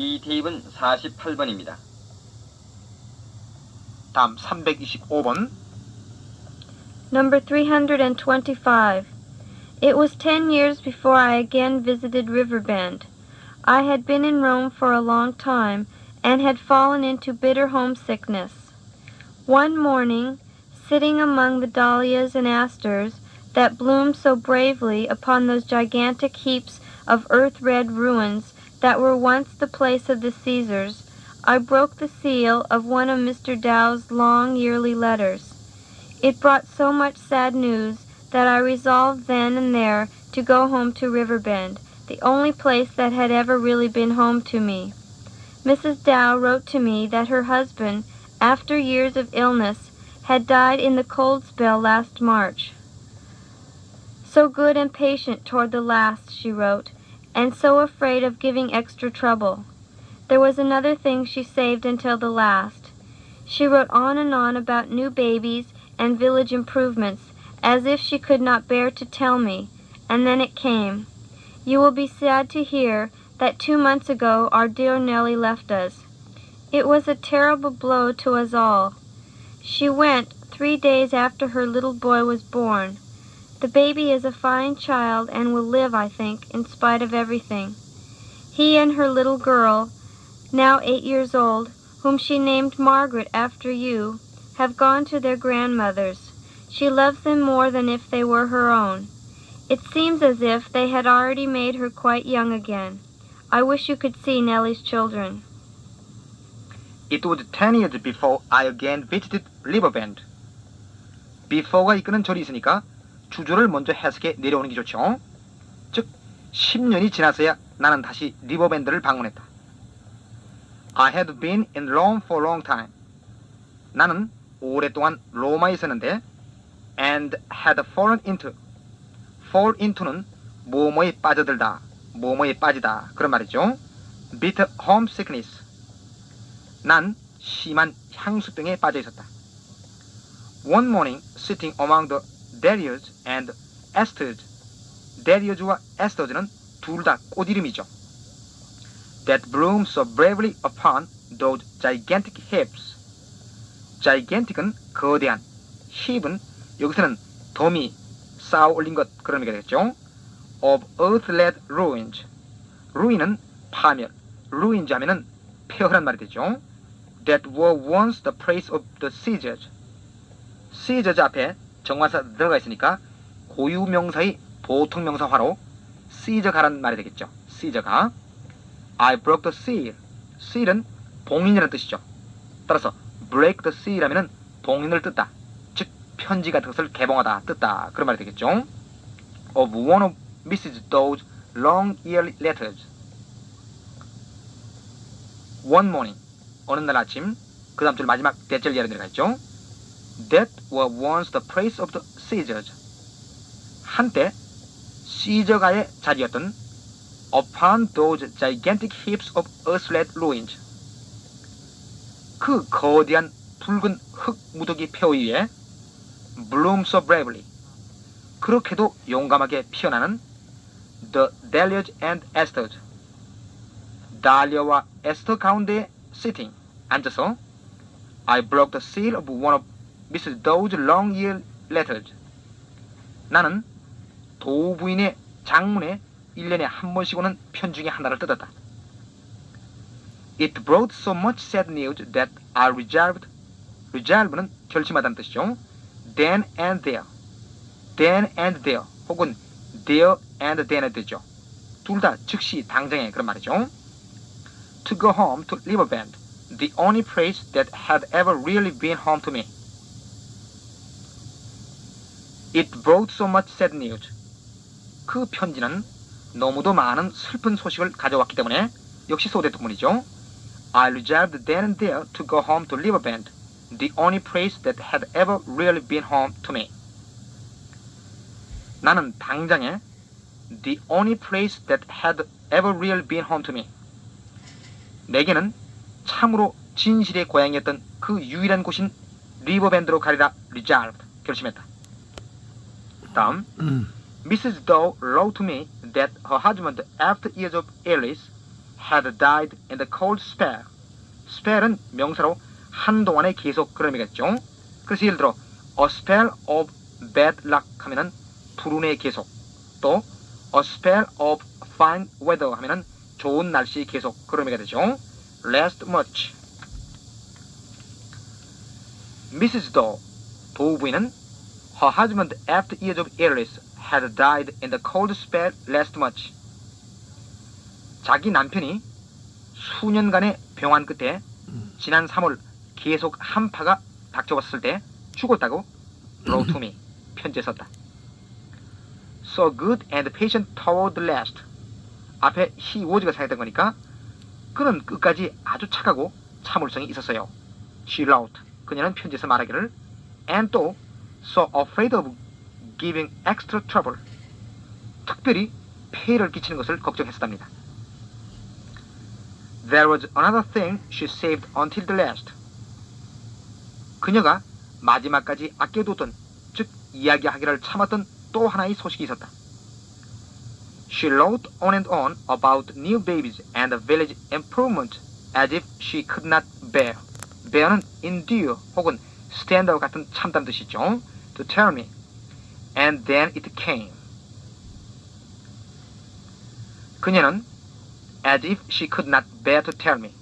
이 테이프는 48번입니다. 다음 325번. Number 325. It was 10 years before I again visited Riverbend. I had been in Rome for a long time and had fallen into bitter homesickness. One morning, sitting among the dahlias and asters that bloomed so bravely upon those gigantic heaps of earth-red ruins that were once the place of the Caesars, I broke the seal of one of Mr. Dow's long yearly letters. It brought so much sad news that I resolved then and there to go home to Riverbend, the only place that had ever really been home to me. Mrs. Dow wrote to me that her husband, after years of illness, had died in the cold spell last March. So good and patient toward the last, she wrote, and so afraid of giving extra trouble. There was another thing she saved until the last. She wrote on and on about new babies and village improvements, as if she could not bear to tell me, and then it came. You will be sad to hear that 2 months ago our dear Nellie left us. It was a terrible blow to us all. She went 3 days after her little boy was born. The baby is a fine child and will live, I think, in spite of everything. He and her little girl, now 8 years old, whom she named Margaret after you, have gone to their grandmother's. She loves them more than if they were her own. It seems as if they had already made her quite young again. I wish you could see Nellie's children. It was 10 years before I again visited Riverbend. before가 이끄는 절이 있으니까 주조를 먼저 해석해 내려오는 게 좋죠. 즉 10년이 지나서야 나는 다시 리버밴드를 방문했다. I had been in Rome for a long time. 나는 오랫동안 로마에 있었는데 and had fallen into. fall into는 뭐뭐에 빠져들다, 뭐뭐에 빠지다 그런 말이죠. bitter homesickness. 난 심한 향수병에 빠져 있었다. One morning, sitting among the dahlias and asters. dahlias와 asters는 둘 다 꽃 이름이죠. That bloomed so bravely upon those gigantic heaps. gigantic은 거대한, heap은 여기서는 더미, 쌓아 올린 것 그런 의미가 되겠죠. of earth-led ruins. ruin은 파멸, ruins 하면은 폐허란 말이 되죠. That were once the place of the Caesars. Caesars 앞에 정관사 the가 있으니까 고유명사의 보통명사화로 Caesar가라는 말이 되겠죠. Caesar가. I broke the seal. seal은 봉인이라는 뜻이죠. 따라서 break the seal 하면은 봉인을 뜯다. 즉 편지 같은 것을 개봉하다, 뜯다 그런 말이 되겠죠. Of one of Mrs. Dow's long yearly letters. One morning. 어느 날 아침. 그 다음 줄 마지막 대절 예를 들어가 있죠. That were once the place of the Caesars. 한때 시저가의 자리였던 upon those gigantic heaps of earth-led ruins. 그 거대한 붉은 흙 무더기 폐허 위에 bloom so bravely. 그렇게도 용감하게 피어나는 the dahlias and asters. 달리아와 에스터 가운데 sitting, 앉아서 I broke the seal of one of Mrs. Dow's long year letters. 나는 도우 부인의 장문에 1년에 한 번씩 오는 편 중에 하나를 뜯었다. It brought so much sad news that I resolved는 결심하다는 뜻이죠. Then and there 혹은 there and then의 뜻이죠. 둘 다 즉시 당장에 그런 말이죠. To go home to Riverbend, the only place that had ever really been home to me. It brought so much sad news. 그 편지는 너무도 많은 슬픈 소식을 가져왔기 때문에 역시 소대동문이죠. I resolved then and there to go home to Riverbend, the only place that had ever really been home to me. 나는 당장에 the only place that had ever really been home to me. 내게는 참으로 진실의 고향이었던 그 유일한 곳인 리버밴드로 가리라 resolved, 결심했다. 다음 Mrs. Dow wrote to me that her husband, after years of illness, had died in the cold spell. spell은 명사로 한동안의 계속 그런 의미겠죠. 그래서 예를 들어 a spell of bad luck 하면은 불운의 계속, 또 a spell of fine weather 하면은 좋은 날씨 계속 그런 의미가 되죠. last much. Mrs. 도우 부인은 her husband after years of illness had died in the cold spell last much. 자기 남편이 수년간의 병환 끝에 지난 3월 계속 한파가 닥쳐왔을 때 죽었다고 wrote to me. 편지에 썼다. So good and patient toward the last. 앞에 he was가 사용된 거니까 그는 끝까지 아주 착하고 참을성이 있었어요. She wrote. 그녀는 편지에서 말하기를 and 또 so afraid of giving extra trouble. 특별히 폐해를 끼치는 것을 걱정했었답니다. There was another thing she saved until the last. 그녀가 마지막까지 아껴뒀던, 즉 이야기하기를 참았던 또 하나의 소식이 있었다. She wrote on and on about new babies and the village improvement as if she could not bear. bear는 endure 혹은 stand와 같은 참다는 뜻이죠. To tell me. And then it came. 그녀는 as if she could not bear to tell me.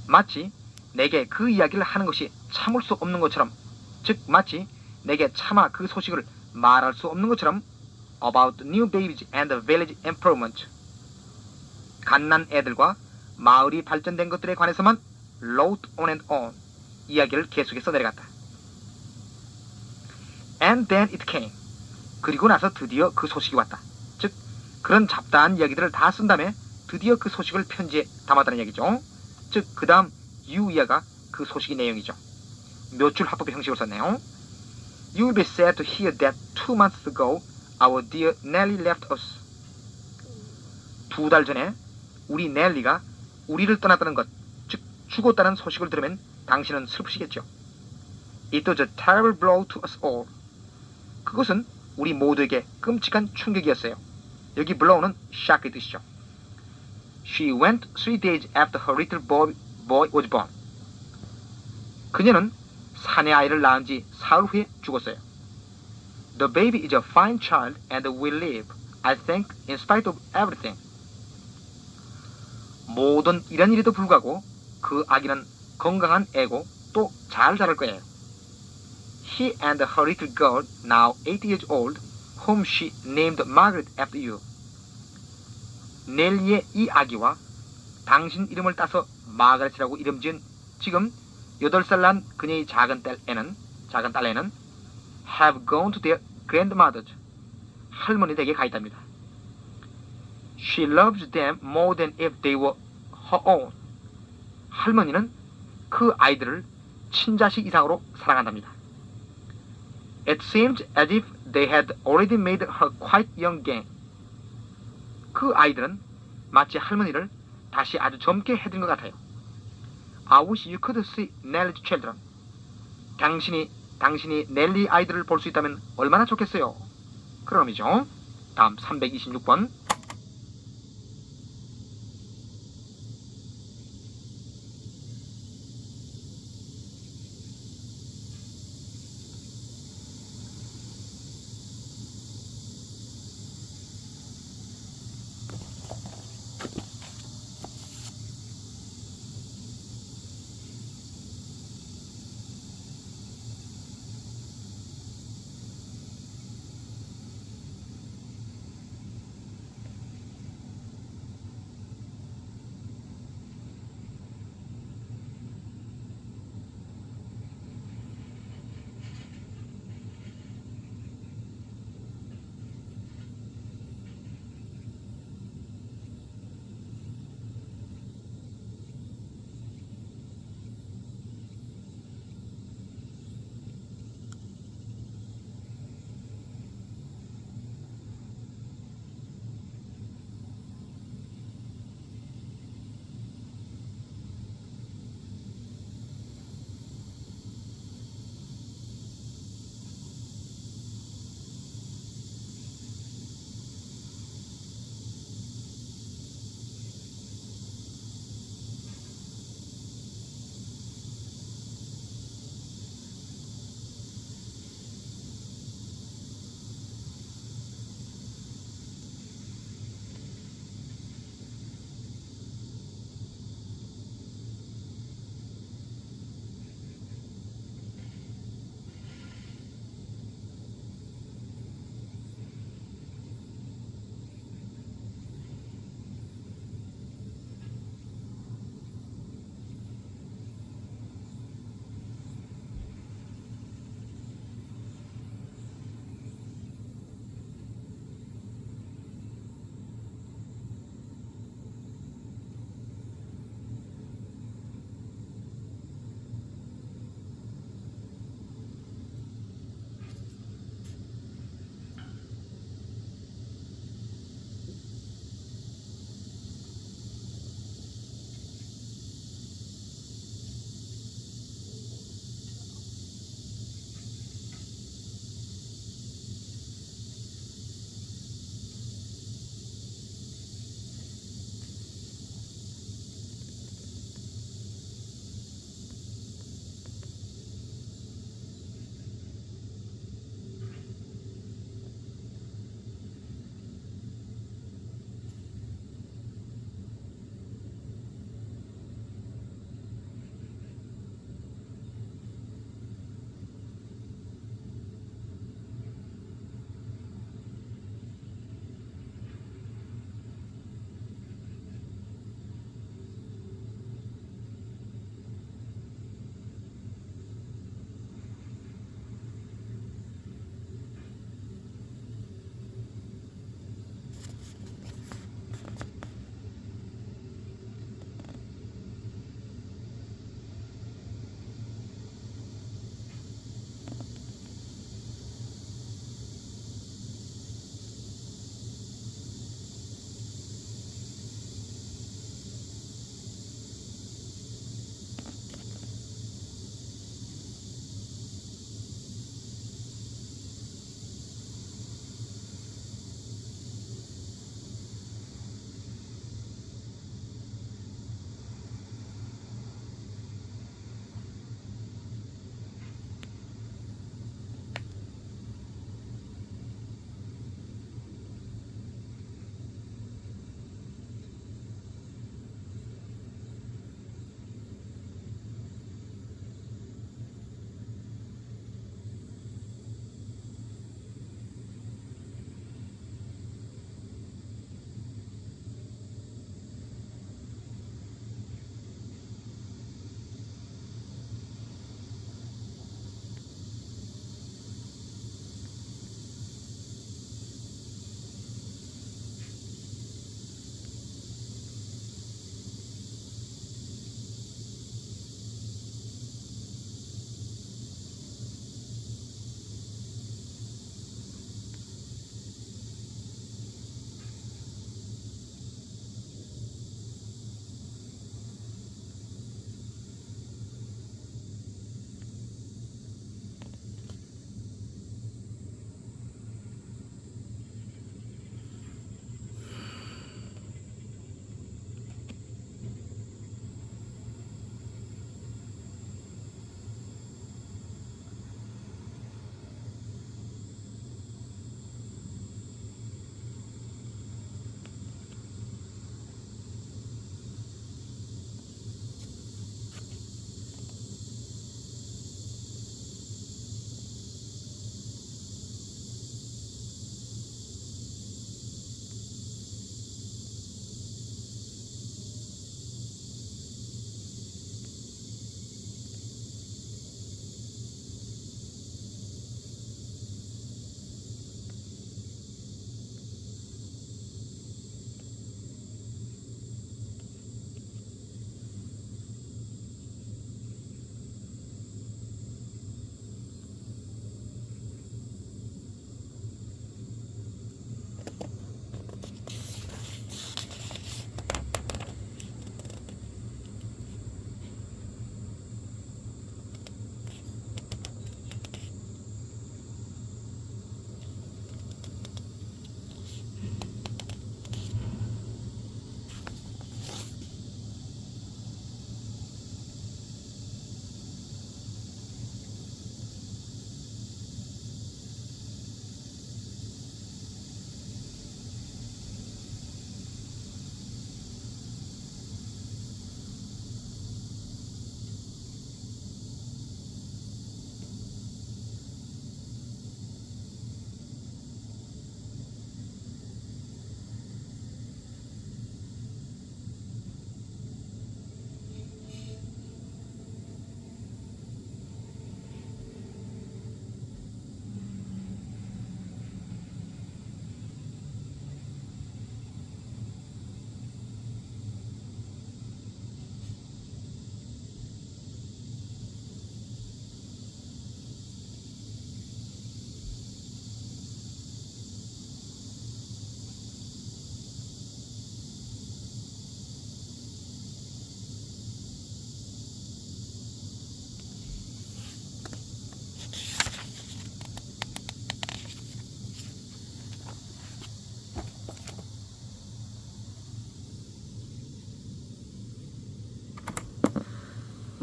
마치 내게 그 이야기를 하는 것이 참을 수 없는 것처럼, 즉 마치 내게 차마 그 소식을 말할 수 없는 것처럼 about new babies and the village improvement. 갓난 애들과 마을이 발전된 것들에 관해서만 wrote on and on. 이야기를 계속해서 내려갔다. And then it came. 그리고 나서 드디어 그 소식이 왔다. 즉 그런 잡다한 이야기들을 다 쓴 다음에 드디어 그 소식을 편지에 담았다는 얘기죠. 즉 그 다음 you 이하가 그 소식의 내용이죠. 몇 줄 합법의 형식으로 썼네요. You will be sad to hear that 2 months ago our dear Nellie left us. 2달 전에 우리 넬리가 우리를 떠났다는 것, 즉 죽었다는 소식을 들으면 당신은 슬프시겠죠. It was a terrible blow to us all. 그것은 우리 모두에게 끔찍한 충격이었어요. 여기 blow는 shock의 뜻이죠. She went 3 days after her little boy was born. 그녀는 사내 아이를 낳은 지 사흘 후에 죽었어요. The baby is a fine child and will live, I think, in spite of everything. 모든 이런 일에도 불구하고 그 아기는 건강한 애고 또 잘 자랄 거예요. He and her little girl, now 8 years old, whom she named Margaret after you. 넬리의 이 아기와 당신 이름을 따서 마가렛이라고 이름 지은 지금 8살 난 그녀의 작은 딸애는 have gone to their grandmothers. 할머니 댁에 가 있답니다. She loves them more than if they were her own. 할머니는 그 아이들을 친자식 이상으로 사랑한답니다. It seems as if they had already made her quite young again. 그 아이들은 마치 할머니를 다시 아주 젊게 해준 것 같아요. I wish you could see Nellie's children. 당신이 넬리 아이들을 볼 수 있다면 얼마나 좋겠어요. 그런 의미죠. 다음 326번.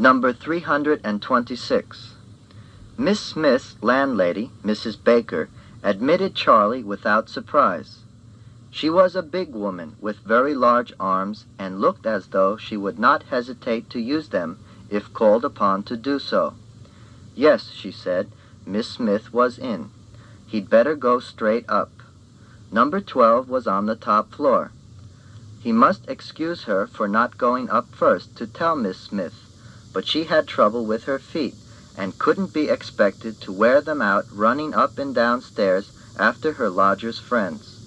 Number 326. Miss Smith's landlady, Mrs. Baker, admitted Charlie without surprise. She was a big woman with very large arms and looked as though she would not hesitate to use them if called upon to do so. Yes, she said, Miss Smith was in. He'd better go straight up. Number 12 was on the top floor. He must excuse her for not going up first to tell Miss Smith, but she had trouble with her feet and couldn't be expected to wear them out running up and down stairs after her lodger's friends.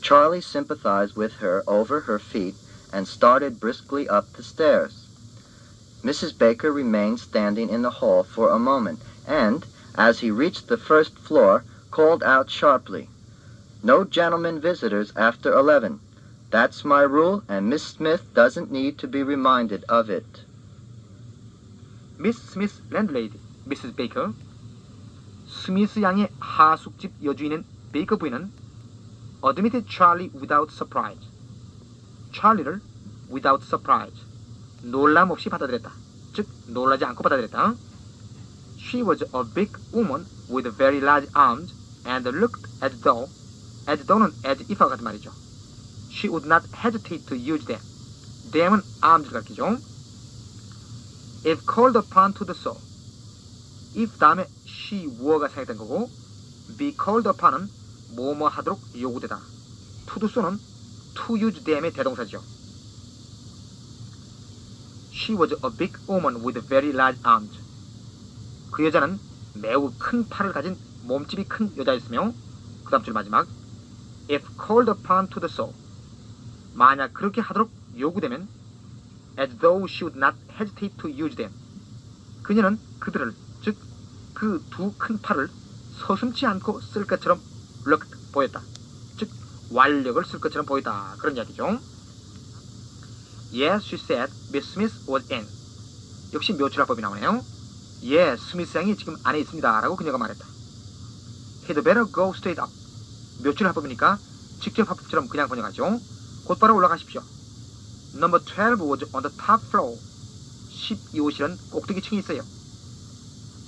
Charlie sympathized with her over her feet and started briskly up the stairs. Mrs. Baker remained standing in the hall for a moment and, as he reached the first floor, called out sharply, "No gentlemen visitors after 11. That's my rule, and Miss Smith doesn't need to be reminded of it." Miss Smith's landlady, Mrs. Baker. 스미스 양의 하숙집 여주인인 베이커 부인은 admitted Charlie without surprise. 찰리를 without surprise. 놀람 없이 받아들였다. 즉, 놀라지 않고 받아들였다. She was a big woman with very large arms and looked as though는 as if와 같은 말이죠. She would not hesitate to use them. them은 arms를 가리키죠. If called upon to do so. if 다음에 she were가 생략된 거고 be called upon은 뭐뭐 하도록 요구되다. to do so는 to use them의 대동사죠. She was a big woman with very large arms. 그 여자는 매우 큰 팔을 가진 몸집이 큰 여자였으며 그 다음 줄 마지막 If called upon to do so. 만약 그렇게 하도록 요구되면 as though she would not hesitate to use them. 그녀는 그들을 즉 그 두 큰 팔을 서슴지 않고 쓸 것처럼 보였다. 즉 완력을 쓸 것처럼 보였다. 그런 이야기죠. Yes, she said Miss Smith was in. 역시 묘출합법이 나오네요. 예, 스미스 양이 지금 안에 있습니다. 라고 그녀가 말했다. He'd better go straight up. 묘출합법이니까 직접 합법처럼 그냥 번역하죠. 곧바로 올라가십시오. Number 12 was on the top floor. 12호실은 꼭대기층에 있어요.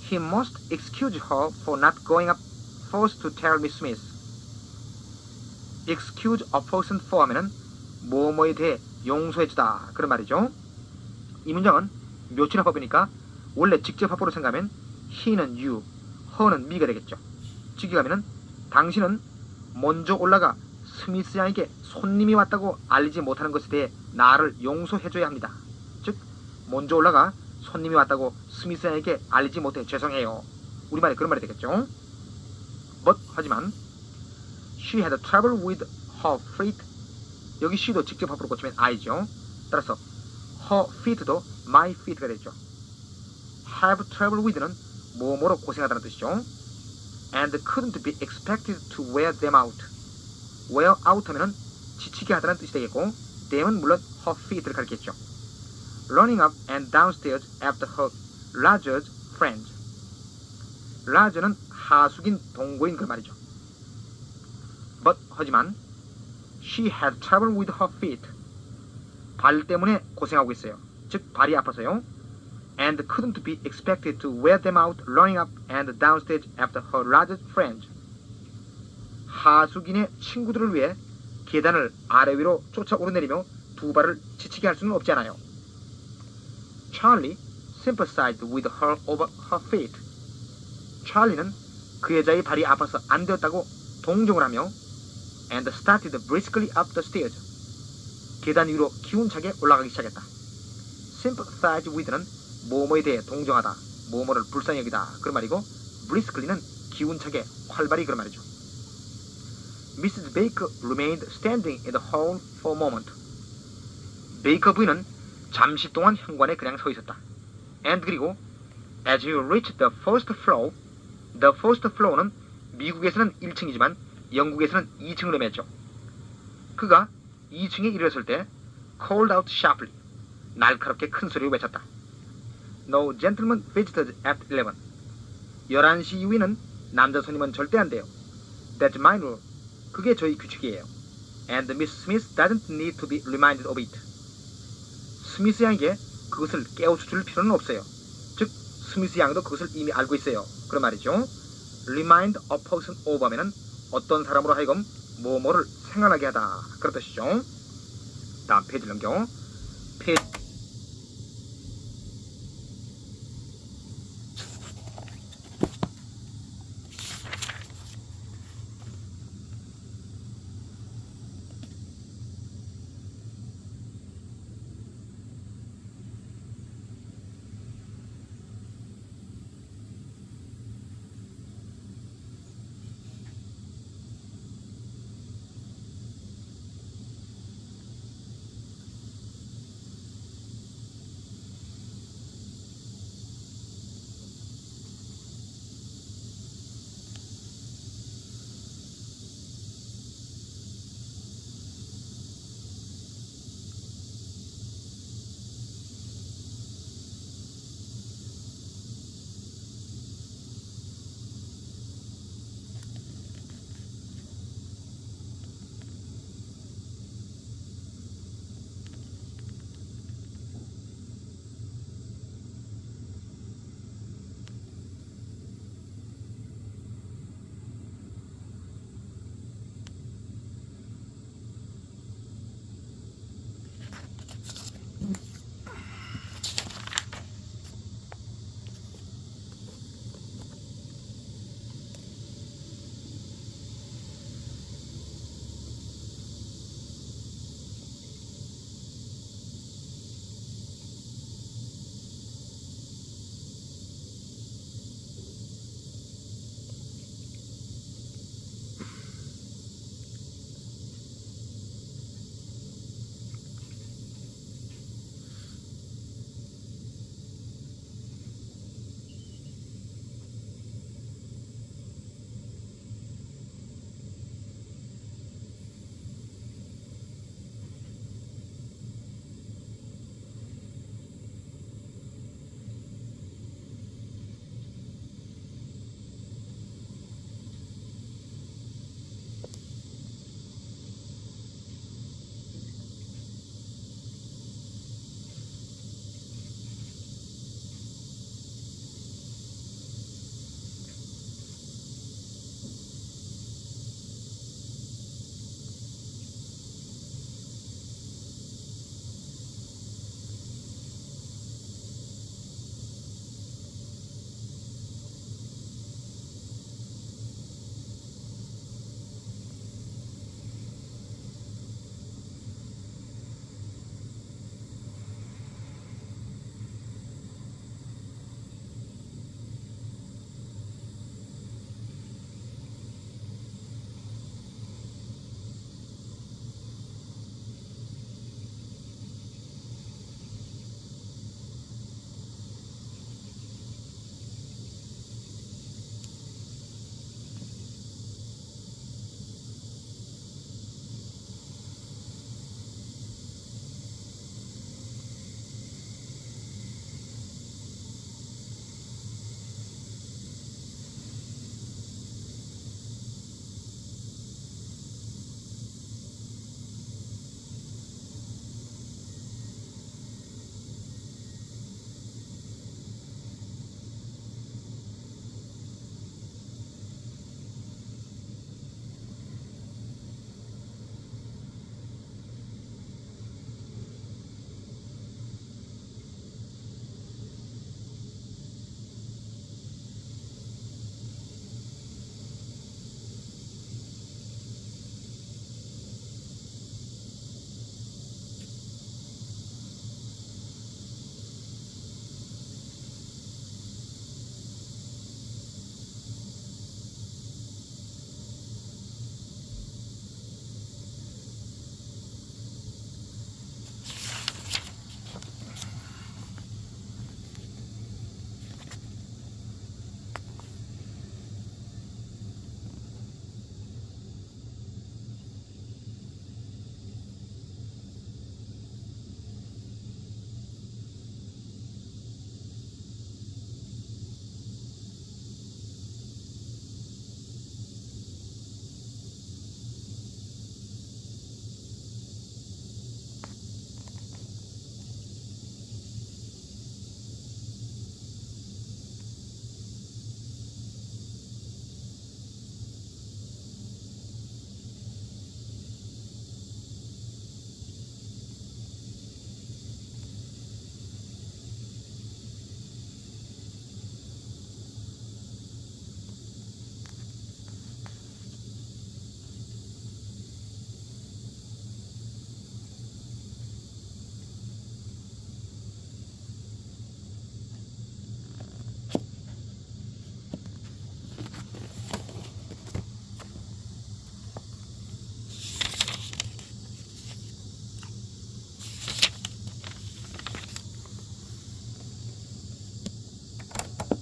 He must excuse her for not going up first to tell Miss Smith. Excuse a person for 하면은 뭐뭐에 대해 용서해주다 그런 말이죠. 이 문장은 묘출합법이니까 원래 직접 합법으로 생각하면 he는 you, her는 me가 되겠죠. 직역하면은 당신은 먼저 올라가 스미스 양에게 손님이 왔다고 알리지 못하는 것에 대해 나를 용서해줘야 합니다. 즉 먼저 올라가 손님이 왔다고 스미스 양에게 알리지 못해 죄송해요. 우리말에 그런 말이 되겠죠. But 하지만 she had trouble with her feet. 여기 she도 직접 합으로 고치면 I죠. 따라서 her feet도 my feet가 되죠. have trouble with는 뭐뭐로 고생하다는 뜻이죠. And couldn't be expected to wear them out. wear out 하면은 지치게 하다는 뜻이 되겠고 them은 물론 her feet를 가리켰죠. Running up and downstairs after her lodger's friends. lodger는 하숙인 동거인 그 말이죠. But 하지만 she had trouble with her feet. 발 때문에 고생하고 있어요. 즉 발이 아파서요. And couldn't be expected to wear them out running up and downstairs after her lodger's friends. 하숙인의 친구들을 위해 계단을 아래 위로 쫓아 오르내리며 두 발을 지치게 할 수는 없잖아요. Charlie sympathized with her over her feet. 찰리는 그 여자의 발이 아파서 안 되었다고 동정을 하며 and started briskly up the stairs. 계단 위로 기운차게 올라가기 시작했다. sympathize with는 뭐뭐에 대해 동정하다, 뭐뭐를 불쌍히 여기다 그런 말이고 briskly는 기운차게 활발히 그런 말이죠. Mrs. Baker remained standing in the hall for a moment. 베이커 부인은 잠시 동안 현관에 그냥 서 있었다. And 그리고 as he reached the first floor는 미국에서는 1층이지만 영국에서는 2층을 의미했죠. 그가 2층에 이르렀을 때 called out sharply. 날카롭게 큰 소리로 외쳤다. No gentlemen visitors after 11. 11시 이후에는 남자 손님은 절대 안 돼요. That's my rule. 그게 저희 규칙이에요. And Miss Smith doesn't need to be reminded of it. 스미스 양에게 그것을 깨우쳐줄 필요는 없어요. 즉 스미스 양도 그것을 이미 알고 있어요. 그런 말이죠. Remind a person of 하면은 어떤 사람으로 하여금 뭐뭐를 생각나게 하다 그런 뜻이죠. 다음 페이지 넘겨. 페이지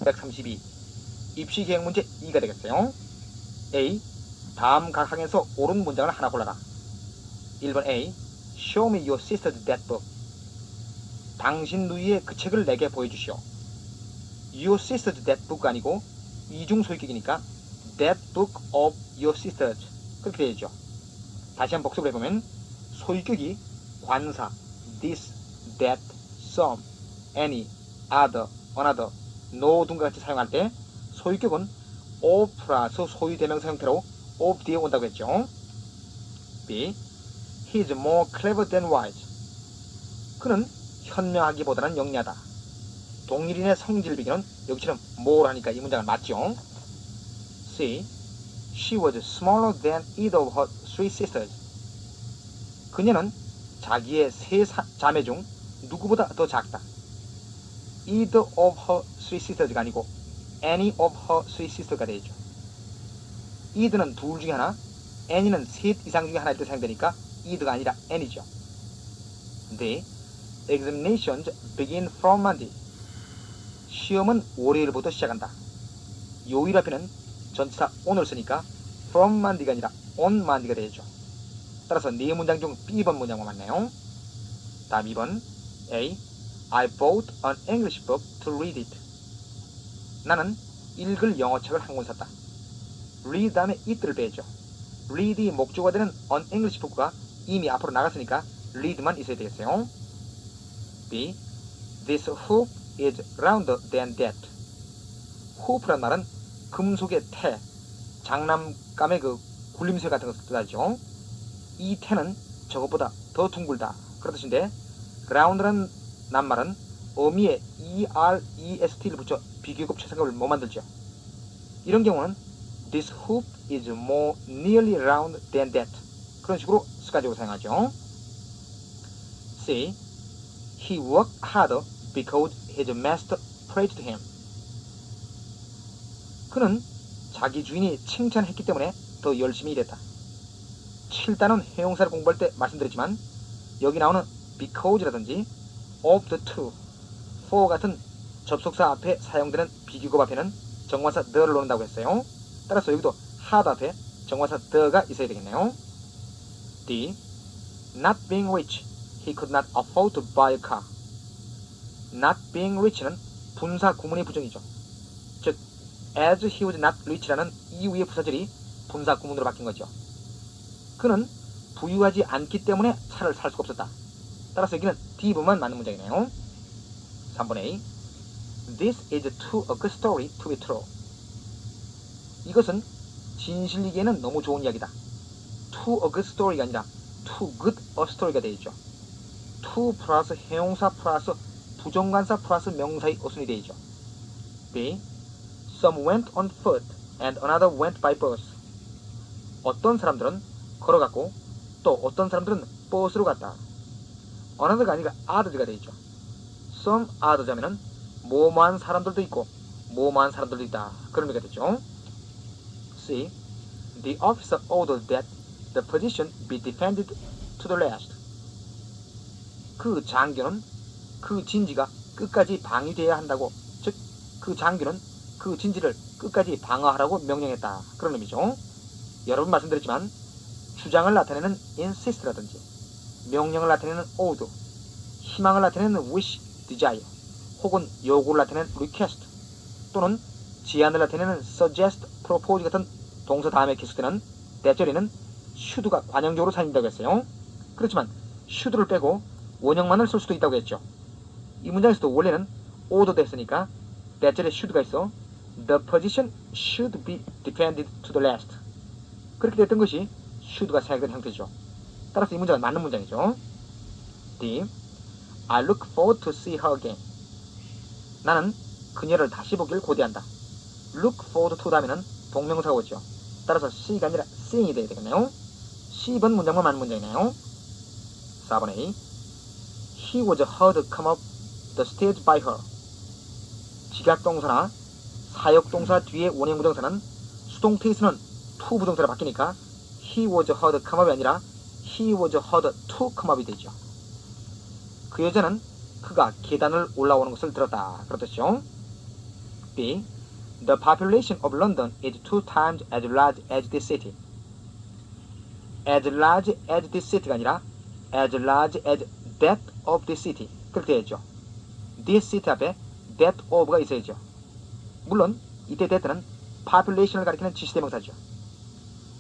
132. 입시 기행 문제 2가 되겠어요. A. 다음 각 항에서 옳은 문장을 하나 골라라. 1번 A. Show me your sister's that book. 당신 누이의 그 책을 내게 보여주시오. Your sister's that book 아니고 이중 소유격이니까 that book of your sister's 그렇게 되죠. 다시 한번 복습을 해보면 소유격이 관사 this, that, some, any, other, another, no 등과 같이 사용할 때 소유격은 of 플러스 소유 대명사 형태로 of 뒤에 온다고 했죠. B. He is more clever than wise. 그는 현명하기보다는 영리하다. 동일인의 성질 비교는 여기처럼 more 하니까 이 문장은 맞죠. C. She was smaller than either of her three sisters. 그녀는 자기의 세 자매 중 누구보다 더 작다. Either of her three sisters가 아니고 any of her three sisters가 되죠. either는 둘 중에 하나, any는 셋 이상 중에 하나일 때 사용되니까 either가 아니라 any죠. The examinations begin from Monday. 시험은 월요일부터 시작한다. 요일 앞에는 전치사 on을 쓰니까 from Monday가 아니라 on Monday가 되죠. 따라서 네 문장 중 B번 문장만 맞네요. 다음 2번 A. I bought an English book to read it. 나는 읽을 영어책을 한 권 샀다. read 다음에 it를 빼죠. read이 목조가 되는 an English book가 이미 앞으로 나갔으니까 read만 있어야 되겠어요. B. This hoop is rounder than that. hoop란 말은 금속의 태, 장난감의 그 굴림쇠 같은 것을 뜻하죠. 이 태는 저것보다 더 둥글다 그런 뜻인데 round라는 낱말은 어미에 EREST를 붙여 비교급 최상급을 못 만들죠. 이런 경우는 This hoop is more nearly round than that. 그런 식으로 습관적으로 사용하죠. C. He worked harder because his master praised him. 그는 자기 주인이 칭찬했기 때문에 더 열심히 일했다. 7단원 해용사를 공부할 때 말씀드렸지만 여기 나오는 because라든지 of the two, for 같은 접속사 앞에 사용되는 비교급 앞에는 정관사 the를 놓는다고 했어요. 따라서 여기도 hard 앞에 정관사 the가 있어야 되겠네요. D. Not being rich, he could not afford to buy a car. Not being rich는 분사 구문의 부정이죠. 즉, as he was not rich라는 이후의 부사절이 분사 구문으로 바뀐 거죠. 그는 부유하지 않기 때문에 차를 살 수가 없었다. 따라서 여기는 D부만 맞는 문장이네요. 3번 A. This is too a good story to be true. 이것은 진실이기에는 너무 좋은 이야기다. Too a good story가 아니라 too good a story가 되어있죠. to 플러스 해용사 플러스 부정관사 플러스 명사의 어순이 되어있죠. B. Some went on foot and another went by bus. 어떤 사람들은 걸어갔고 또 어떤 사람들은 버스로 갔다. another가 아니라 others가 되어있죠. some others 하면은 뭐뭐한 사람들도 있고 뭐뭐한 사람들도 있다. 그런 의미가 되죠. C. The officer ordered that the position be defended to the last. 그 장교는 그 진지가 끝까지 방위되어야 한다고, 즉 그 장교는 그 진지를 끝까지 방어하라고 명령했다. 그런 의미죠. 여러 번 말씀드렸지만 주장을 나타내는 insist라든지 명령을 나타내는 order, 희망을 나타내는 wish, desire, 혹은 요구를 나타내는 request, 또는 제안을 나타내는 suggest, propose 같은 동사 다음에 계속되는 대절에는 should가 관형적으로 사용된다고 했어요. 그렇지만 should를 빼고 원형만을 쓸 수도 있다고 했죠. 이 문장에서도 원래는 order 됐으니까 대절에 should가 있어 the position should be defended to the last. 그렇게 됐던 것이 should가 사용된 형태죠. 따라서 이 문장은 맞는 문장이죠. D. I look forward to see her again. 나는 그녀를 다시 보길 고대한다. look forward to 다음에는 동명사가 오죠. 따라서 see가 아니라 seeing이 되어야 되겠네요. 10번 문장만 맞는 문장이네요. 4번 A. He was heard come up the stairs by her. 직약동사나 사역동사 뒤에 원형부정사는 수동태에서는 to 부정사로 바뀌니까 he was heard come up이 아니라 he was heard to come up이 되죠. 그 여자는 그가 계단을 올라오는 것을 들었다. 그렇듯이죠. B. The population of London is 2 times as large as this city. As large as this city가 아니라 as large as that of this city. 그렇게 되어있죠. This city 앞에 that of가 있어야죠. 물론 이때 that는 population을 가리키는 지시대명사죠.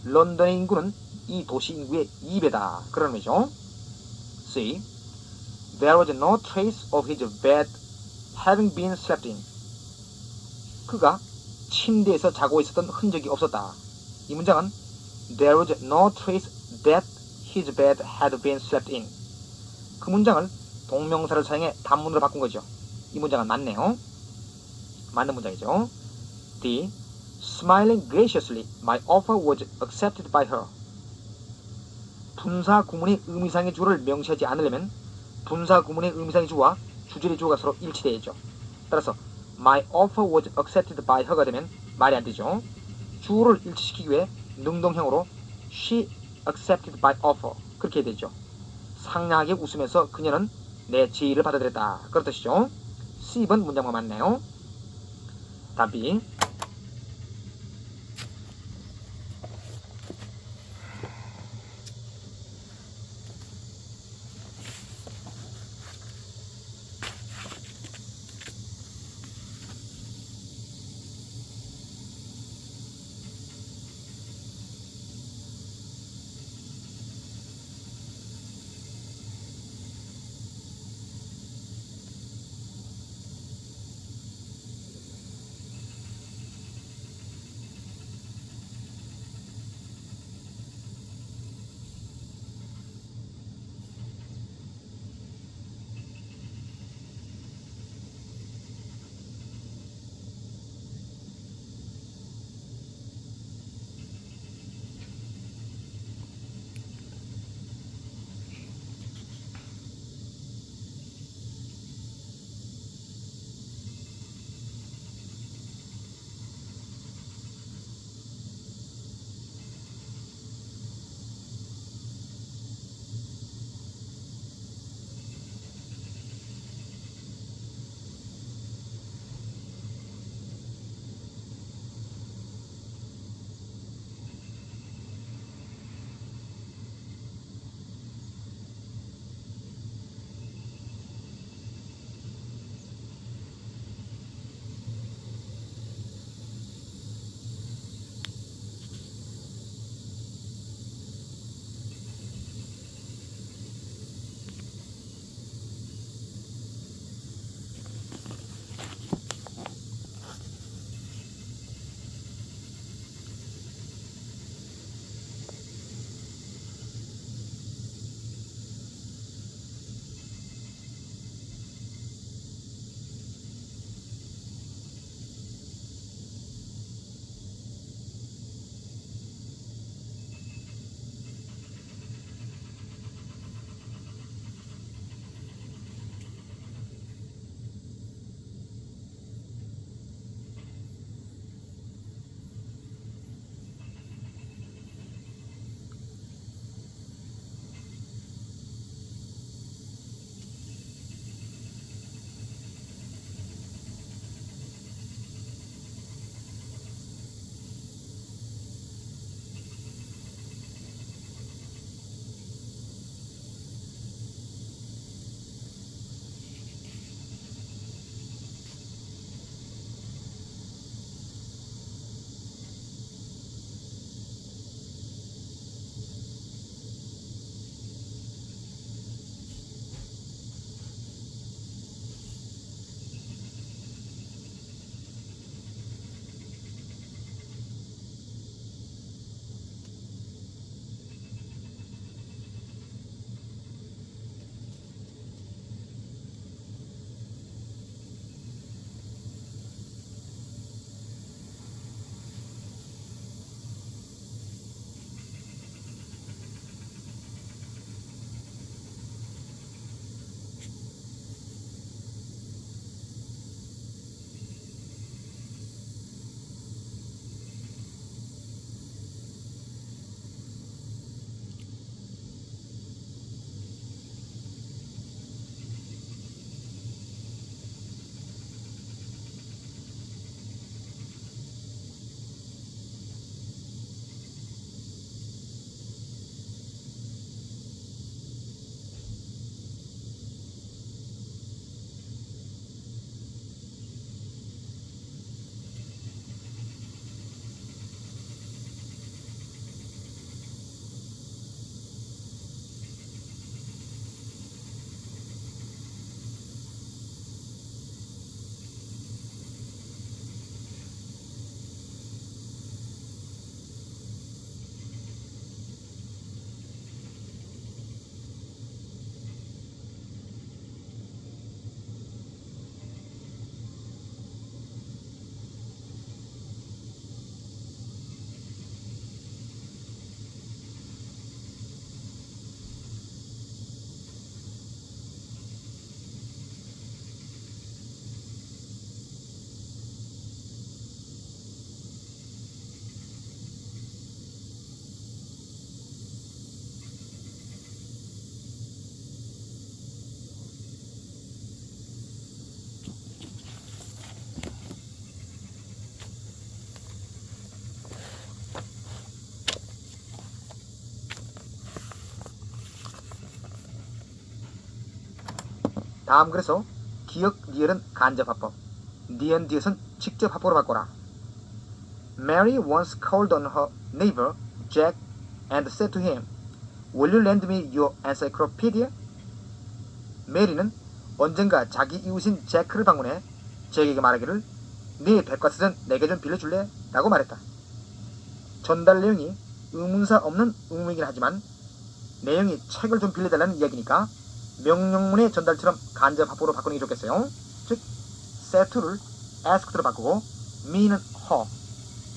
런던의 인구는 이 도시 인구의 2배다. 그런 의미죠. C. There was no trace of his bed having been slept in. 그가 침대에서 자고 있었던 흔적이 없었다. 이 문장은 There was no trace that his bed had been slept in. 그 문장을 동명사를 사용해 단문으로 바꾼 거죠. 이 문장은 맞네요. 맞는 문장이죠. D. Smiling graciously, my offer was accepted by her. 분사 구문의 의미상의 주어를 명시하지 않으려면 분사 구문의 의미상의 주어와 주절의 주어가 서로 일치되어야죠. 따라서 my offer was accepted by her가 되면 말이 안 되죠. 주어를 일치시키기 위해 능동형으로 she accepted by offer 그렇게 해야 되죠. 상냥하게 웃으면서 그녀는 내 제의를 받아들였다. 그런 뜻이죠. C번 문장만 맞네요. 다음 B. 다음 그래서 기역 리을은 간접 화법, 니은 디귿은 직접 화법으로 바꿔라. Mary once called on her neighbor Jack and said to him, "Will you lend me your encyclopedia?" 메리는 언젠가 자기 이웃인 제크를 방문해 잭에게 말하기를 네 백과사전 내게 좀 빌려줄래? 라고 말했다. 전달 내용이 의문사 없는 의문이긴 하지만 내용이 책을 좀 빌려달라는 이야기니까 명령문의 전달처럼 간접 화법으로 바꾸는 게 좋겠어요. 즉, said to를 ask to로 바꾸고 me는 her,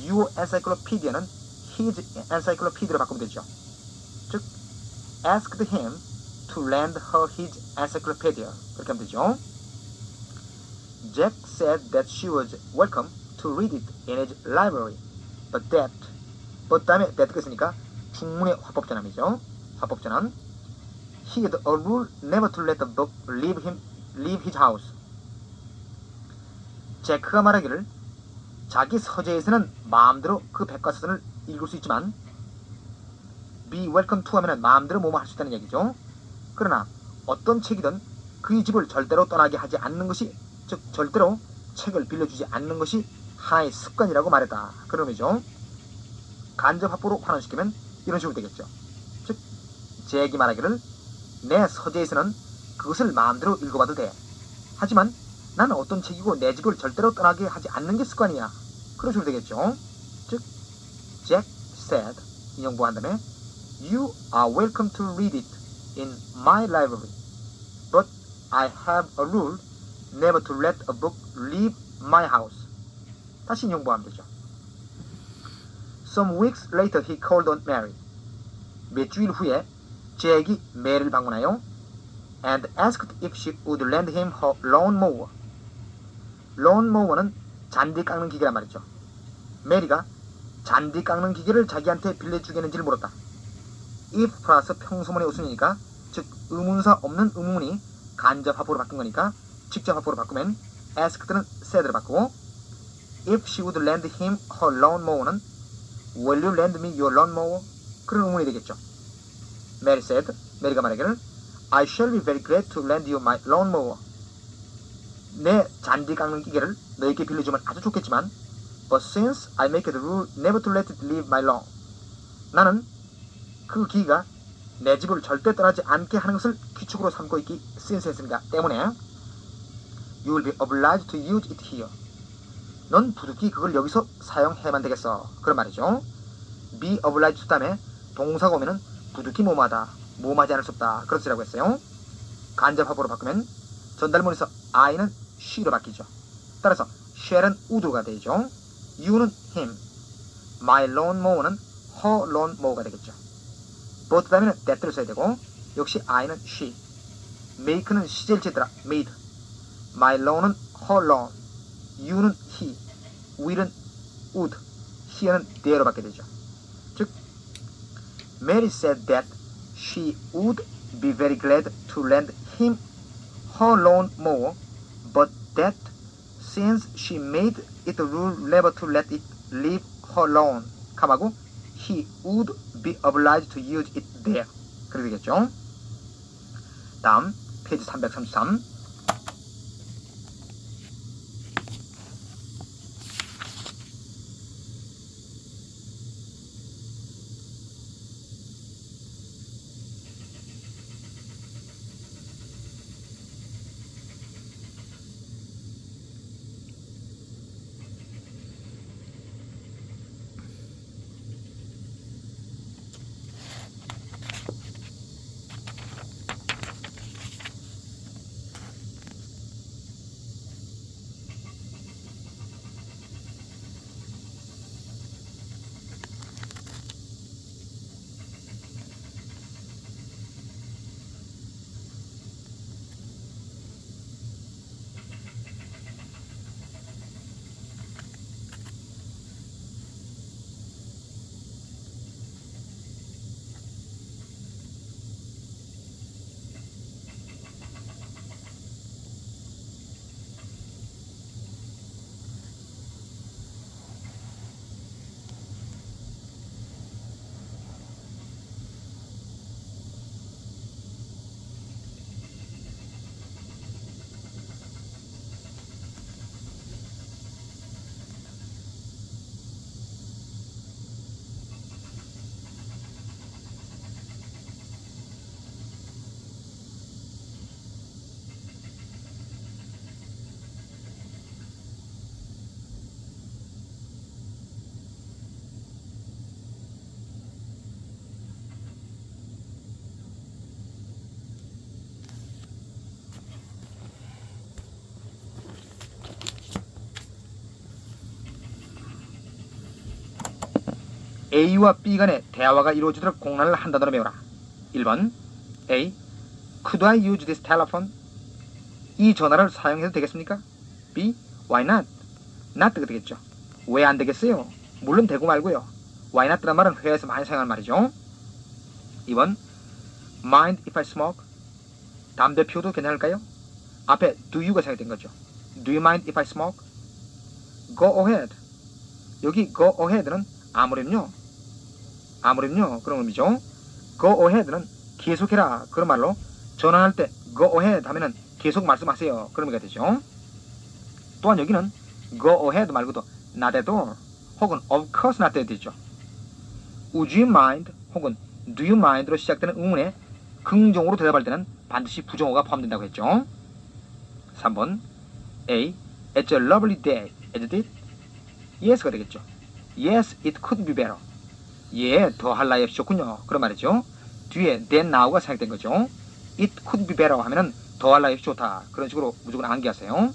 your encyclopedia는 his encyclopedia로 바꾸면 되죠. 즉, asked him to lend her his encyclopedia. 그렇게 하면 되죠. Jack said that she was welcome to read it in his library, but 다음에 that가 있으니까 중문의 화법전환이죠. 화법전환. He had a rule never to let the book leave his house. 제크가 말하기를 자기 서재에서는 마음대로 그 백과사전을 읽을 수 있지만 be welcome to 하면 마음대로 뭐뭐 할 수 있다는 얘기죠. 그러나 어떤 책이든 그의 집을 절대로 떠나게 하지 않는 것이, 즉 절대로 책을 빌려주지 않는 것이 하나의 습관이라고 말했다. 그런 의미죠. 간접 화법으로 환원시키면 이런 식으로 되겠죠. 즉, 잭이 말하기를 내 서재에서는 그것을 마음대로 읽어봐도 돼. 하지만 나는 어떤 책이고 내 집을 절대로 떠나게 하지 않는 게 습관이야. 그런 식으로 되겠죠. 즉, Jack said, 인용부 한 다음에 You are welcome to read it in my library, but I have a rule never to let a book leave my house. 다시 인용부하면 되죠. Some weeks later he called on Mary. 몇 주일 후에 잭이 메리를 방문하여 and asked if she would lend him her lawnmower. lawnmower는 잔디 깎는 기계란 말이죠. 메리가 잔디 깎는 기계를 자기한테 빌려주겠는지를 물었다. if 플러스 평소문의 우순이니까, 즉 의문사 없는 의문이 간접 화법으로 바뀐 거니까 직접 화법으로 바꾸면 asked는 said로 바꾸고, if she would lend him her lawnmower는 will you lend me your lawnmower? 그런 의문이 되겠죠. Mary said, 메리가 말하기를 I shall be very glad to lend you my lawnmower. 내 잔디 깎는 기계를 너에게 빌려주면 아주 좋겠지만 but since I make it a rule never to let it leave my lawn. 나는 그 기계가 내 집을 절대 떠나지 않게 하는 것을 규칙으로 삼고 있기 since 했으니까 때문에 you will be obliged to use it here. 넌 부득이 그걸 여기서 사용해야만 되겠어. 그런 말이죠. be obliged to 다음에 동사가 오면은 부득이 뭐뭐하다, 뭐뭐하지 않을 수 없다. 그렇지라고 했어요. 간접 화법으로 바꾸면 전달문에서 I는 she로 바뀌죠. 따라서 shall은 would가 되죠. you는 him, my lawnmower는 her lawnmower가 되겠죠. both 다음에는 that를 써야 되고 역시 I는 she, make는 시제일체더라 made, my lawn은 her lawn, you는 he, will은 would, here는 there로 바뀌게 되죠. 즉, Mary said that she would be very glad to lend him her lawnmower, but that since she made it a rule never to let it leave her lawn, 하고 he would be obliged to use it there. 그렇게 되겠죠. 다음 페이지 333. A와 B 간의 대화가 이루어지도록 공란을 한 단어로 외워라. 1번 A. Could I use this telephone? 이 전화를 사용해도 되겠습니까? B. Why not? not가 되겠죠. 왜 안 되겠어요? 물론 되고 말고요. Why not라는 말은 회화에서 많이 사용하는 말이죠. 2번 Mind if I smoke? 담배 피워도 괜찮을까요? 앞에 do you가 사용된 거죠. Do you mind if I smoke? Go ahead. 여기 go ahead는 아무렴요. 아무렴요. 그런 의미죠. Go ahead는 계속해라. 그런 말로 전화할 때 go ahead 하면은 계속 말씀하세요. 그런 의미가 되죠. 또한 여기는 go ahead 말고도 not at all 혹은 of course not 해도 되죠. Would you mind 혹은 do you mind로 시작되는 의문에 긍정으로 대답할 때는 반드시 부정어가 포함된다고 했죠. 3번 A. It's a lovely day, isn't it? Yes가 되겠죠. Yes, it could be better. 예, 더할 나위 없이 좋군요. 그런 말이죠. 뒤에 than now가 사용된 거죠. It could be better 하면은 더할 나위 없이 좋다. 그런 식으로 무조건 암기하세요.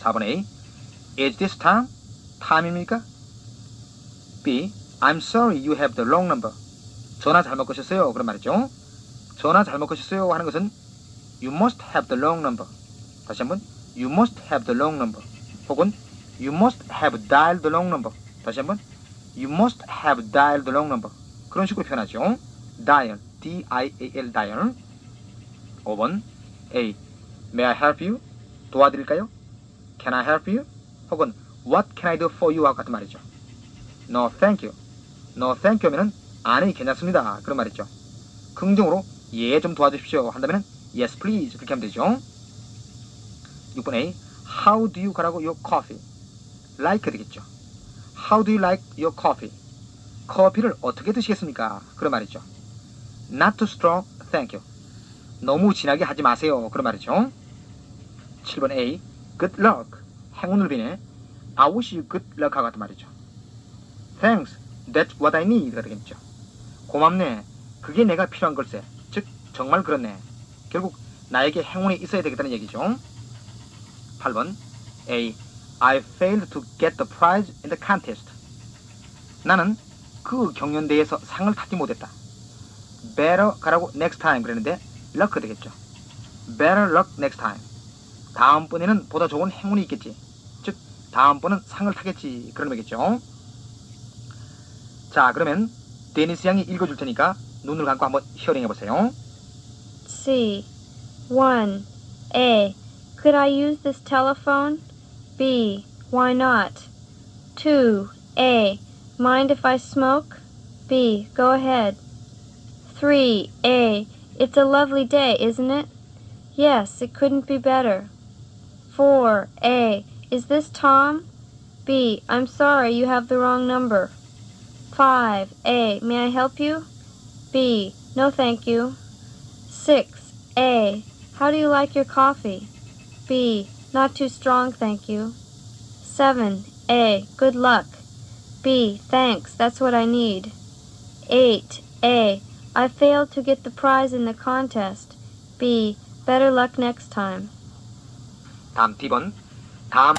4번 A. Is this time? time입니까? B. I'm sorry you have the wrong number. 전화 잘못 거셨어요. 그런 말이죠. 전화 잘못 거셨어요 하는 것은 You must have the wrong number. 다시 한번 You must have the wrong number. 혹은 You must have dialed the wrong number. 다시 한번 You must have dialed the wrong number. 그런 식으로 표현하죠. dial, D-I-A-L, dial. 5번 A. May I help you? 도와드릴까요? Can I help you? 혹은 What can I do for you? 하고 같은 말이죠. No, thank you. No, thank you 하면은 아니, 괜찮습니다. 그런 말이죠. 긍정으로 예, 좀 도와주십시오 한다면은 Yes, please. 그렇게 하면 되죠. 6번 A. How do you 가라고 your coffee? Like 되겠죠. How do you like your coffee? 커피를 어떻게 드시겠습니까? 그런 말이죠. Not too strong, thank you. 너무 진하게 하지 마세요. 그런 말이죠. 7번 A. Good luck. 행운을 비네. I wish you good luck 하고 같은 말이죠. Thanks. That's what I need. 가 되겠죠. 고맙네. 그게 내가 필요한 걸세. 즉 정말 그렇네. 결국 나에게 행운이 있어야 되겠다는 얘기죠. 8번 A. I failed to get the prize in the contest. 나는 그 경연대회에서 상을 타지 못했다. Better 가라고 next time 그랬는데 luck 되겠죠. Better luck next time. 다음번에는 보다 좋은 행운이 있겠지. 즉 다음번은 상을 타겠지. 그런 의미겠죠. 자, 그러면 데니스 양이 읽어줄 테니까 눈을 감고 한번 히어링 해보세요. C. 1. A. Could I use this telephone? B. Why not? 2. A. Mind if I smoke? B. Go ahead. 3. A. It's a lovely day, isn't it? Yes, it couldn't be better. 4. A. Is this Tom? B. I'm sorry, you have the wrong number. 5. A. May I help you? B. No, thank you. 6. A. How do you like your coffee? B. Not too strong, thank you. 7. A. Good luck. B. Thanks, that's what I need. 8. A. I failed to get the prize in the contest. B. Better luck next time. 다음 D번. 다음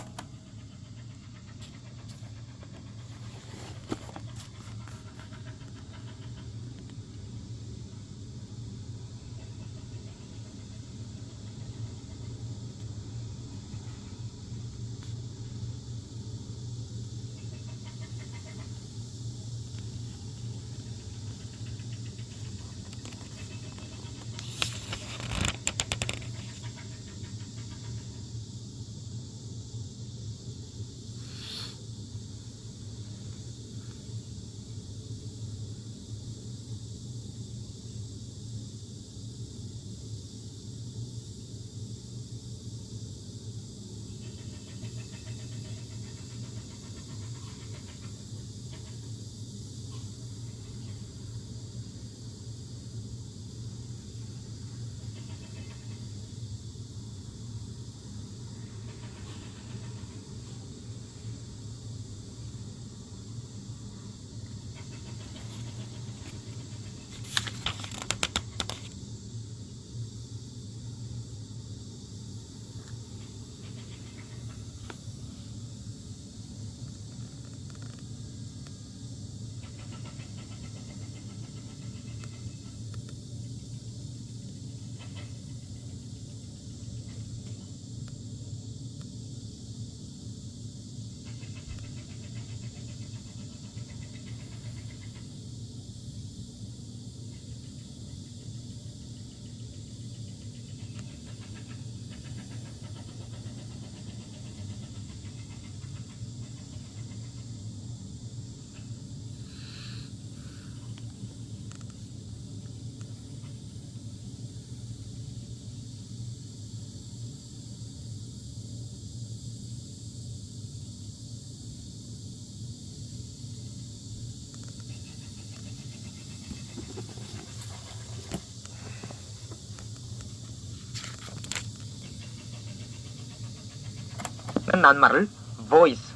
같은 낱말을 voice,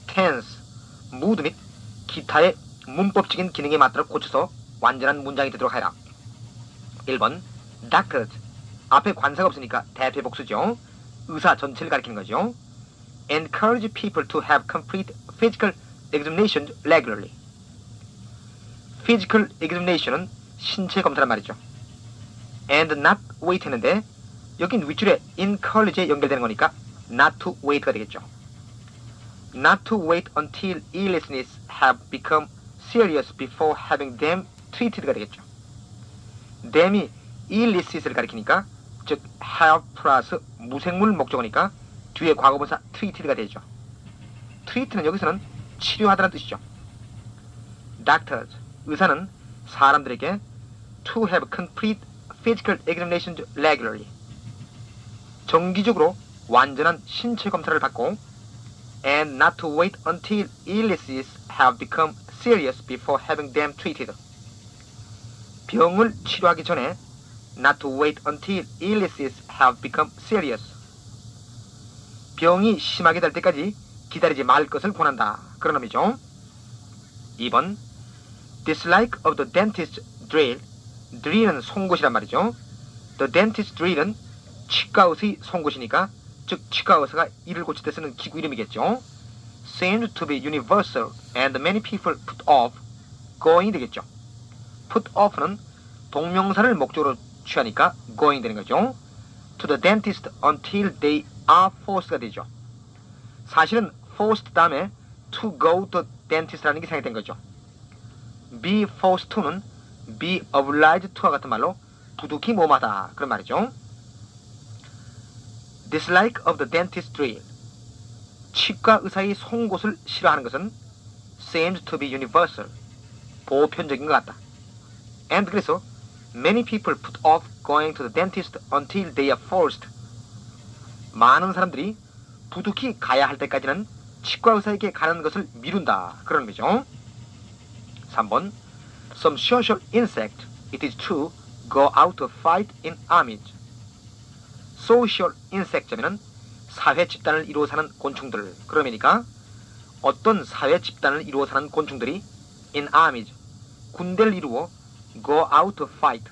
tense, mood 및 기타의 문법적인 기능에 맞도록 고쳐서 완전한 문장이 되도록 하라. 1번 doctored. 앞에 관사가 없으니까 대표 복수죠. 의사 전체를 가리키는 거죠. encourage people to have complete physical examination regularly. physical examination은 신체 검사란 말이죠. and not wait 했는데 여긴 윗줄에 encourage에 연결되는 거니까 not to wait가 되겠죠. not to wait until illnesses have become serious before having them treated가 되겠죠. them이 illness를 가리키니까 즉 have 플러스 무생물 목적어니까 뒤에 과거분사 treated가 되죠. treat는 여기서는 치료하다는 뜻이죠. doctors, 의사는 사람들에게 to have complete physical examinations regularly. 정기적으로 완전한 신체 검사를 받고 and not to wait until illnesses have become serious before having them treated. 병을 치료하기 전에 not to wait until illnesses have become serious. 병이 심하게 될 때까지 기다리지 말 것을 권한다. 그런 의미죠. 2번 dislike of the dentist drill. drill은 송곳이란 말이죠. the dentist drill은 치과의사의 송곳이니까 즉 치과의사가 이를 고칠 때 쓰는 기구 이름이겠죠. seemed to be universal and many people put off going 되겠죠. put off는 동명사를 목적으로 취하니까 going 되는 거죠. to the dentist until they are forced가 되죠. 사실은 forced 다음에 to go to dentist라는 게 생각된 거죠. be forced to는 be obliged to와 같은 말로 부득이 뭐마다 그런 말이죠. dislike of the dentist drill. 치과 의사의 송곳을 싫어하는 것은 seems to be universal. 보편적인 것 같다. and 그래서 many people put off going to the dentist until they are forced. 많은 사람들이 부득이 가야 할 때까지는 치과 의사에게 가는 것을 미룬다. 그런 의미죠. 3번 Some social insect, it is true, go out to fight in armies. social insect 하면은 사회 집단을 이루어 사는 곤충들. 그러니까 어떤 사회 집단을 이루어 사는 곤충들이 in armies, 군대를 이루어 go out to fight,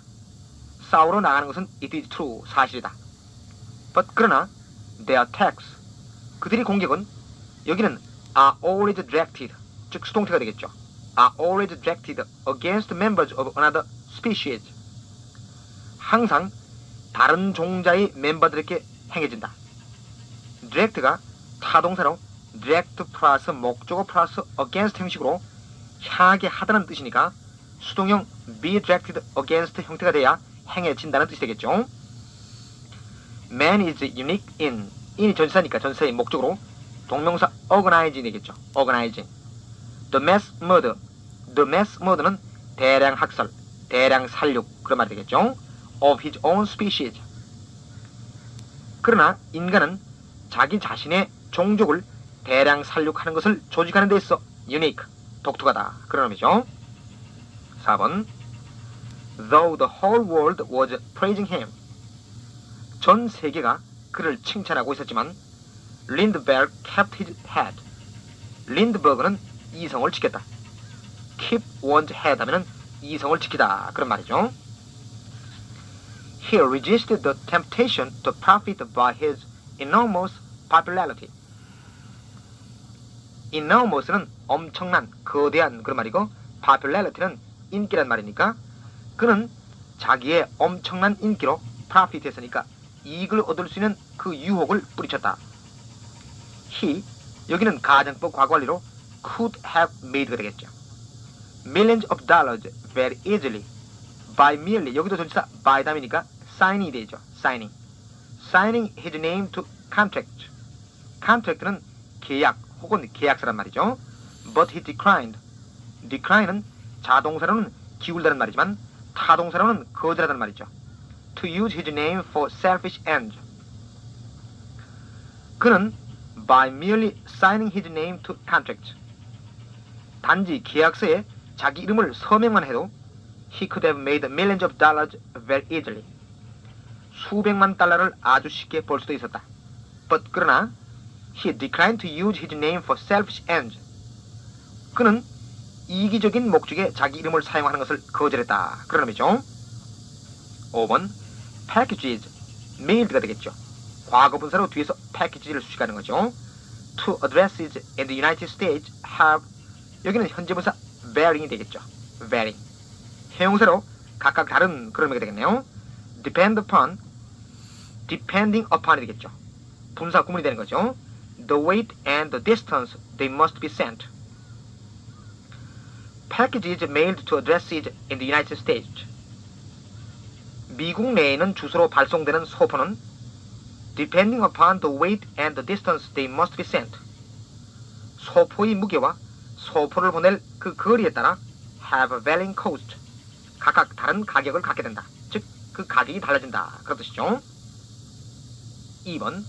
싸우러 나가는 것은 it is true, 사실이다. but 그러나 their attacks, 그들의 공격은 여기는 are always directed, 즉 수동태가 되겠죠. are always directed against members of another species. 항상 다른 종자의 멤버들에게 행해진다. direct가 타동사로 direct 플러스 목적어 플러스 against 형식으로 향하게 하다는 뜻이니까 수동형 be directed against 형태가 돼야 행해진다는 뜻이 되겠죠. Man is unique in, in이 전치사니까 전치사의 목적으로 동명사 organizing 되겠죠. organizing. The mass murder는 대량 학살, 대량 살육 그런 말이 되겠죠. of his own species. 그러나 인간은 자기 자신의 종족을 대량 살육하는 것을 조직하는 데 있어 unique, 독특하다 그런 의미죠. 4번 Though the whole world was praising him. 전 세계가 그를 칭찬하고 있었지만 Lindbergh kept his head. 린드버그는 이성을 지켰다. keep one's head 하면은 이성을 지키다 그런 말이죠. He resisted the temptation to profit by his enormous popularity. enormous는 엄청난, 거대한 그런 말이고 popularity는 인기란 말이니까 그는 자기의 엄청난 인기로 profit 했으니까 이익을 얻을 수 있는 그 유혹을 뿌리쳤다. He, 여기는 가정법 과거완리로 could have made가 되겠죠. millions of dollars very easily by merely, 여기도 전치사 by 다음이니까 sign이 되죠. signing his name to contract. contract는 계약 혹은 계약서란 말이죠. but he decline은 자동사로는 기울다는 말이지만 타동사로는 거절하다는 말이죠. to use his name for selfish ends. 그는 by merely signing his name to contract, 단지 계약서에 자기 이름을 서명만 해도 he could have made millions of dollars very easily. 수백만 달러를 아주 쉽게 벌 수도 있었다. but 그러나 He declined to use his name for selfish ends. 그는 이기적인 목적에 자기 이름을 사용하는 것을 거절했다. 그런 의미죠. 5번 packages, mailed가 되겠죠. 과거 분사로 뒤에서 package를 수식하는 거죠. Two addresses in the United States have, 여기는 현재 분사 varying이 되겠죠. varying. 형용사로 각각 다른 그런 의미가 되겠네요. depending upon이 되겠죠. 분사 구문이 되는 거죠. The weight and the distance they must be sent. Packages mailed to addresses in the United States. 미국 내에는 주소로 발송되는 소포는 depending upon the weight and the distance they must be sent. 소포의 무게와 소포를 보낼 그 거리에 따라 have a varying cost. 각각 다른 가격을 갖게 된다. 즉, 그 가격이 달라진다. 그런 뜻이죠. 2번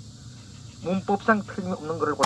문법상 틀림없는 것을 고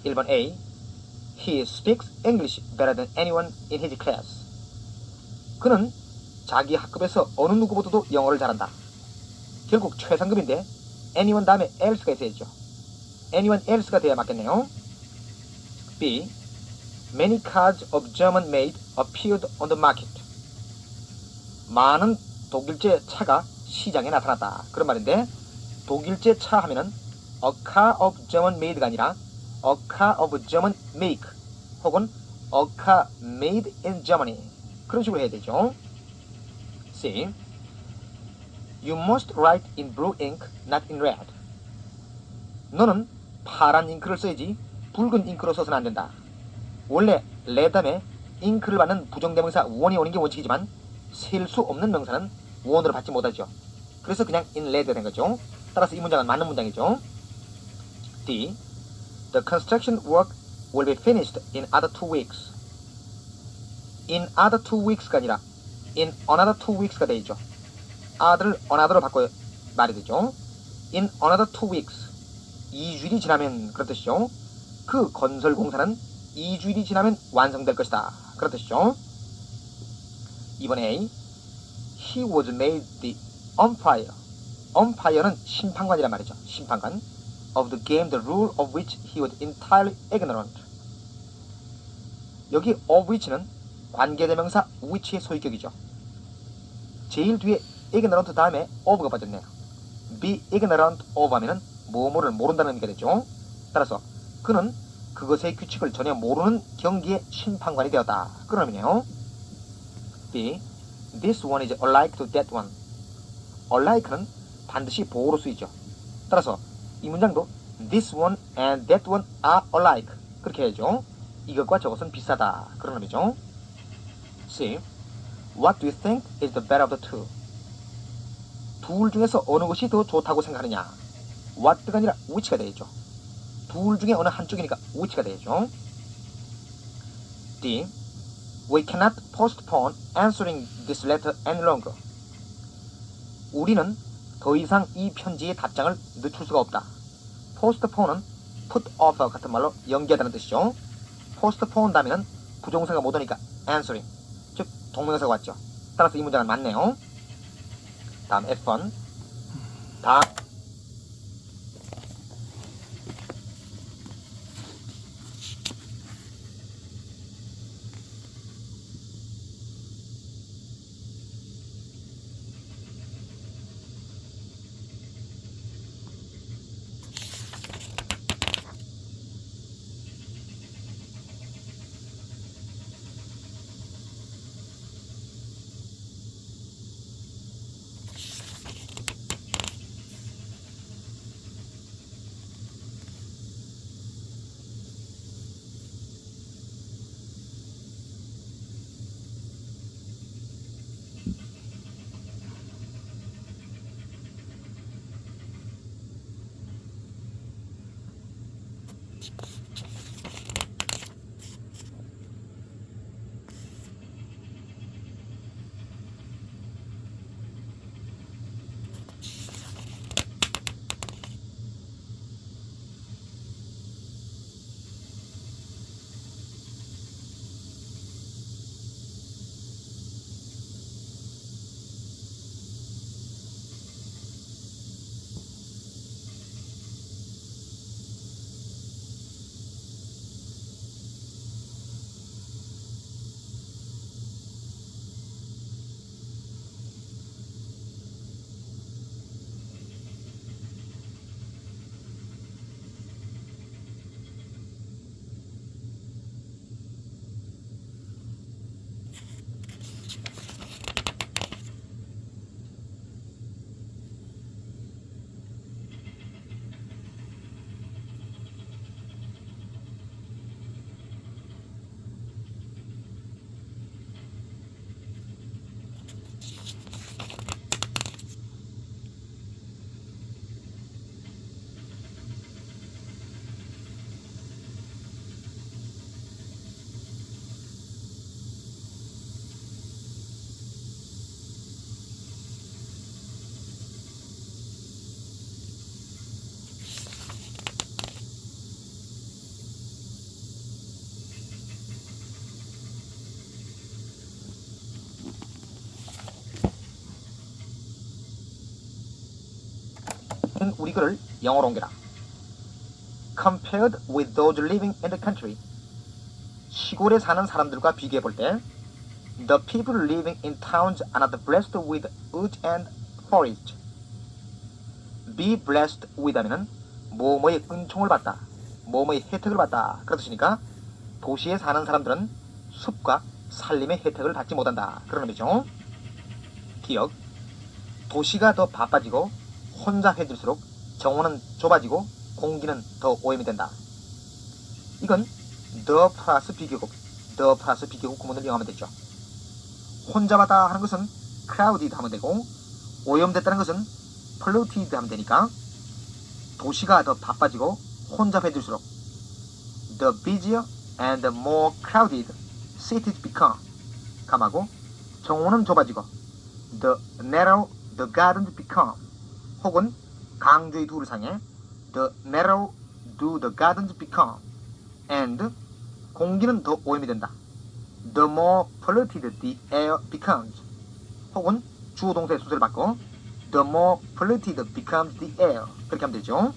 1번 A. He speaks English better than anyone in his class. 그는 자기 학급에서 어느 누구보다도 영어를 잘한다. 결국 최상급인데 anyone 다음에 else가 있어야죠. anyone else가 돼야 맞겠네요. B. Many cars of German made appeared on the market. 많은 독일제 차가 시장에 나타났다. 그런 말인데 독일제 차 하면은 a car of German made가 아니라 a car of German make 혹은 a car made in Germany 그런 식으로 해야 되죠. C. You must write in blue ink, not in red. 너는 파란 잉크를 써야지 붉은 잉크로 써서는 안 된다. 원래 레담에 잉크를 받는 부정대명사 원이 오는 게 원칙이지만 셀 수 없는 명사는 원으로 받지 못하죠. 그래서 그냥 in red가 된 거죠. 따라서 이 문장은 맞는 문장이죠. D. The construction work will be finished in other 2 weeks. in other 2 weeks가 아니라 in another 2 weeks가 되죠. other를 another로 바꿔 말이 되죠. in another 2 weeks. 2주일이 지나면 그런 뜻이죠. 그 건설 공사는 2주일이 지나면 완성될 것이다. 그런 뜻이죠. 이번 A. He was made the umpire. umpire는 심판관이란 말이죠. 심판관. of the game, the rule of which he was entirely ignorant. 여기 of which는 관계대명사 which의 소유격이죠. 제일 뒤에 ignorant 다음에 of가 빠졌네요. be ignorant of 하면은 뭐뭐를 모른다는 의미가 되죠. 따라서 그는 그것의 규칙을 전혀 모르는 경기의 심판관이 되었다. 그런 의미네요. B. This one is alike to that one. alike는 반드시 보호로 쓰이죠. 따라서 이 문장도 this one and that one are alike. 그렇게 해야죠. 이것과 저것은 비슷하다. 그런 의미죠. C. What do you think is the better of the two? 둘 중에서 어느 것이 더 좋다고 생각하느냐? what가 아니라 which가 되죠. 둘 중에 어느 한쪽이니까 which가 되죠. D. We cannot postpone answering this letter any longer. 우리는 더 이상 이 편지의 답장을 늦출 수가 없다. postpone은 put off 같은 말로 연기하다는 뜻이죠. postpone 다음에는 부정사가 못 오니까 answering, 즉 동명사가 왔죠. 따라서 이 문장은 맞네요. 다음 F1. 다음 우리 글을 영어로 옮겨라. Compared with those living in the country. 시골에 사는 사람들과 비교해 볼 때 The people living in towns are not blessed with wood and forest. Be blessed with 하면은 뭐뭐의 은총을 받다, 뭐뭐의 혜택을 받다 그런 뜻이니까 도시에 사는 사람들은 숲과 산림의 혜택을 받지 못한다 그런 의미죠. 기억. 도시가 더 바빠지고 혼잡해질수록 정원은 좁아지고 공기는 더 오염이 된다. 이건 the 플러스 비교급 구문을 이용하면 되죠. 혼잡하다 하는 것은 crowded 하면 되고 오염됐다는 것은 polluted 하면 되니까 도시가 더 바빠지고 혼잡해질수록 the busier and the more crowded cities become 감하고 정원은 좁아지고 the narrow the gardens become 혹은 강조의 두를 상해 the narrow do the gardens become and 공기는 더 오염이 된다. The more polluted the air becomes 혹은 주어 동사의 순서를 바꿔 the more polluted becomes the air 그렇게 하면 되죠.